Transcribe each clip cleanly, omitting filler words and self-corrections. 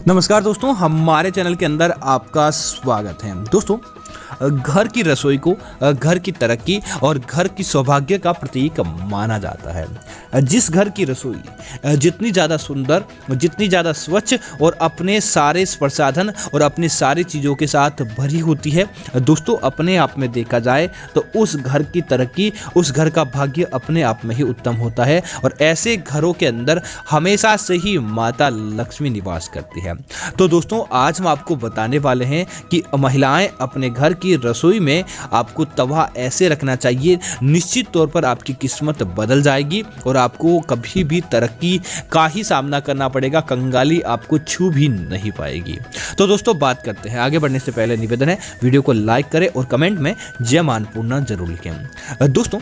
नमस्कार दोस्तों, हमारे चैनल के अंदर आपका स्वागत है। दोस्तों, घर की रसोई को घर की तरक्की और घर की सौभाग्य का प्रतीक माना जाता है। जिस घर की रसोई जितनी ज़्यादा सुंदर, जितनी ज़्यादा स्वच्छ और अपने सारे प्रसाधन और अपनी सारी चीज़ों के साथ भरी होती है, दोस्तों अपने आप में देखा जाए तो उस घर की तरक्की, उस घर का भाग्य अपने आप में ही उत्तम होता है। और ऐसे घरों के अंदर हमेशा से ही माता लक्ष्मी निवास करती है। तो दोस्तों, आज हम आपको बताने वाले हैं कि महिलाएं अपने घर की रसोई में आपको तवा ऐसे रखना चाहिए, निश्चित तौर पर आपकी किस्मत बदल जाएगी और आपको कभी भी तरक्की का ही सामना करना पड़ेगा, कंगाली आपको छू भी नहीं पाएगी। तो दोस्तों, बात करते हैं। आगे बढ़ने से पहले निवेदन है, वीडियो को लाइक करें और कमेंट में जय मां अन्नपूर्णा जरूर लिखें। दोस्तों,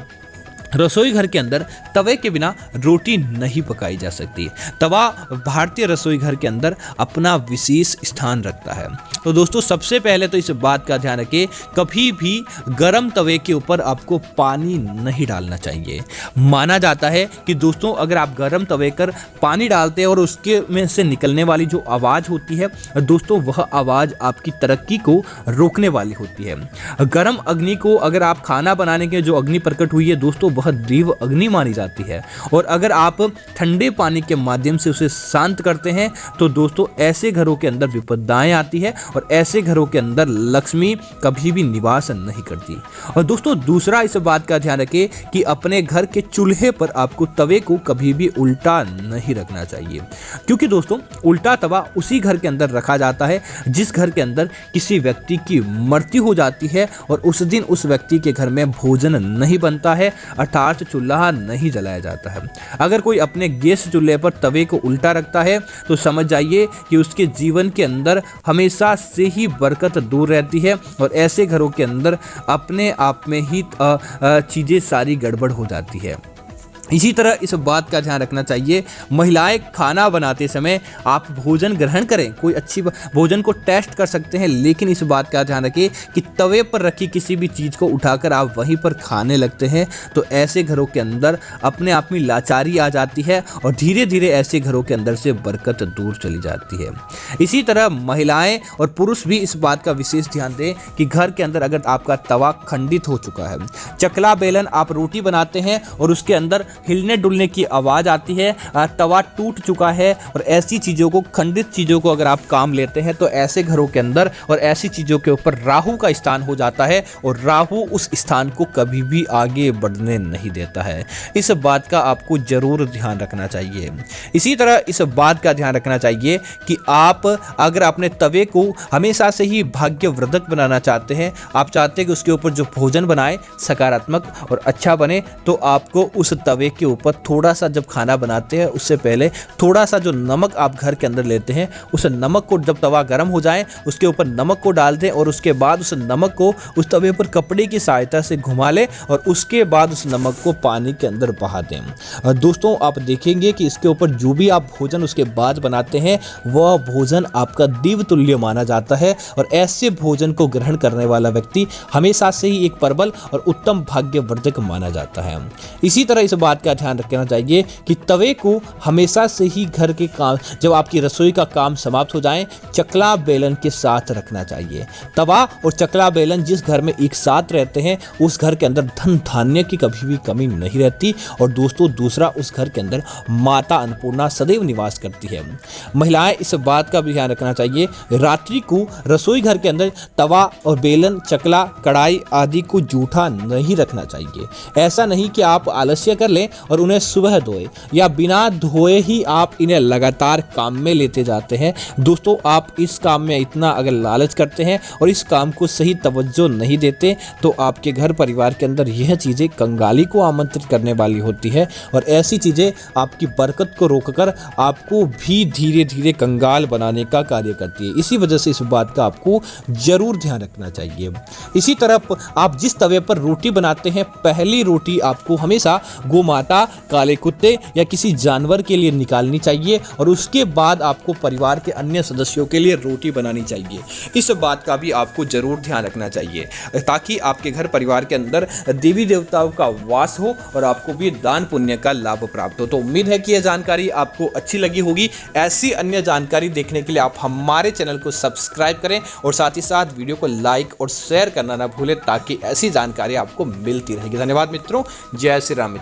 रसोई घर के अंदर तवे के बिना रोटी नहीं पकाई जा सकती। तवा भारतीय रसोई घर के अंदर अपना विशेष स्थान रखता है। तो दोस्तों, सबसे पहले तो इस बात का ध्यान रखें, कभी भी गरम तवे के ऊपर आपको पानी नहीं डालना चाहिए। माना जाता है कि दोस्तों, अगर आप गरम तवे पर पानी डालते हैं और उसके में से निकलने वाली जो आवाज़ होती है दोस्तों, वह आवाज़ आपकी तरक्की को रोकने वाली होती है। गरम अग्नि को, अगर आप खाना बनाने के जो अग्नि प्रकट हुई है दोस्तों, वह देव अग्नि मानी जाती है। और अगर आप ठंडे पानी के माध्यम से उसे शांत करते हैं तो दोस्तों, ऐसे घरों के अंदर विपदाएं आती है और ऐसे घरों के अंदर लक्ष्मी कभी भी निवास नहीं करती। और दोस्तों, दूसरा इस बात का ध्यान रखें कि अपने घर के चूल्हे पर आपको तवे को कभी भी उल्टा नहीं रखना चाहिए, क्योंकि दोस्तों, उल्टा तवा उसी घर के अंदर रखा जाता है जिस घर के अंदर किसी व्यक्ति की मृत्यु हो जाती है और उस दिन उस व्यक्ति के घर में भोजन नहीं बनता है, अर्थात चूल्हा नहीं जलाया जाता है। अगर कोई अपने गैस चूल्हे पर तवे को उल्टा रखता है तो समझ जाइए कि उसके जीवन के अंदर हमेशा से ही बरकत दूर रहती है और ऐसे घरों के अंदर अपने आप में ही चीज़ें सारी गड़बड़ हो जाती है। इसी तरह इस बात का ध्यान रखना चाहिए, महिलाएं खाना बनाते समय आप भोजन ग्रहण करें, कोई अच्छी भोजन को टेस्ट कर सकते हैं, लेकिन इस बात का ध्यान रखें कि तवे पर रखी किसी भी चीज़ को उठाकर आप वहीं पर खाने लगते हैं तो ऐसे घरों के अंदर अपने आप में लाचारी आ जाती है और धीरे धीरे ऐसे घरों के अंदर से बरकत दूर चली जाती है। इसी तरह महिलाएं और पुरुष भी इस बात का विशेष ध्यान दें कि घर के अंदर अगर आपका तवा खंडित हो चुका है, चकला बेलन आप रोटी बनाते हैं और उसके अंदर हिलने डुलने की आवाज़ आती है, तवा टूट चुका है और ऐसी चीज़ों को, खंडित चीज़ों को अगर आप काम लेते हैं तो ऐसे घरों के अंदर और ऐसी चीज़ों के ऊपर राहु का स्थान हो जाता है और राहु उस स्थान को कभी भी आगे बढ़ने नहीं देता है। इस बात का आपको ज़रूर ध्यान रखना चाहिए। इसी तरह इस बात का ध्यान रखना चाहिए कि आप अगर अपने तवे को हमेशा से ही भाग्यवर्धक बनाना चाहते हैं, आप चाहते हैं कि उसके ऊपर जो भोजन बनाए सकारात्मक और अच्छा बने, तो आपको उस तवे के ऊपर थोड़ा सा, जब खाना बनाते हैं उससे पहले थोड़ा सा जो नमक आप घर के अंदर लेते हैं, उस नमक को, जब तवा गर्म हो जाए उसके ऊपर नमक को डाल दें और उसके बाद उस नमक को उस तवे पर कपड़े की सहायता से घुमा लें और उसके बाद उस नमक को पानी के अंदर बहा दें। दोस्तों, आप देखेंगे कि इसके ऊपर जो भी आप भोजन उसके बाद बनाते हैं वह भोजन आपका दिव्य तुल्य माना जाता है और ऐसे भोजन को ग्रहण करने वाला व्यक्ति हमेशा से ही एक प्रबल और उत्तम भाग्यवर्धक माना जाता है। इसी तरह इस बात का ध्यान रखना चाहिए कि तवे को हमेशा से ही घर के काम, जब आपकी रसोई का काम समाप्त हो जाए, चकला बेलन के साथ रखना चाहिए। तवा और चकला बेलन जिस घर में एक साथ रहते हैं उस घर के अंदर धन धान्य की कभी भी कमी नहीं रहती। और दोस्तों, दूसरा, उस घर के अंदर माता अन्नपूर्णा सदैव निवास करती है। महिलाएं इस बात का भी ध्यान रखना चाहिए, रात्रि को रसोई घर के अंदर तवा और बेलन, चकला, कढ़ाई आदि को जूठा नहीं रखना चाहिए। ऐसा नहीं कि आप आलस्य कर लें और उन्हें सुबह धोए या बिना धोए ही आप इन्हें लगातार काम में लेते जाते हैं। दोस्तों, आप इस काम में इतना अगर लालच करते हैं और इस काम को सही तवज्जो नहीं देते तो आपके घर परिवार के अंदर यह चीज़ें कंगाली को आमंत्रित करने वाली होती है और ऐसी चीज़ें आपकी बरकत को रोककर आपको भी धीरे धीरे कंगाल बनाने का कार्य करती है। इसी वजह से इस बात का आपको जरूर ध्यान रखना चाहिए। इसी तरह आप जिस तवे पर रोटी बनाते हैं, पहली रोटी आपको हमेशा गौ माता, काले कुत्ते या किसी जानवर के लिए निकालनी चाहिए और उसके बाद आपको परिवार के अन्य सदस्यों के लिए रोटी बनानी चाहिए। इस बात का भी आपको जरूर ध्यान रखना चाहिए ताकि आपके घर परिवार के अंदर देवी देवताओं का वास हो और आपको भी दान पुण्य का लाभ प्राप्त हो। तो उम्मीद है कि यह जानकारी आपको अच्छी लगी होगी। ऐसी अन्य जानकारी देखने के लिए आप हमारे चैनल को सब्सक्राइब करें और साथ ही साथ वीडियो को लाइक और शेयर करना ना भूलें ताकि ऐसी जानकारी आपको मिलती रहेगी। धन्यवाद मित्रों। जय श्री राम मित्रों।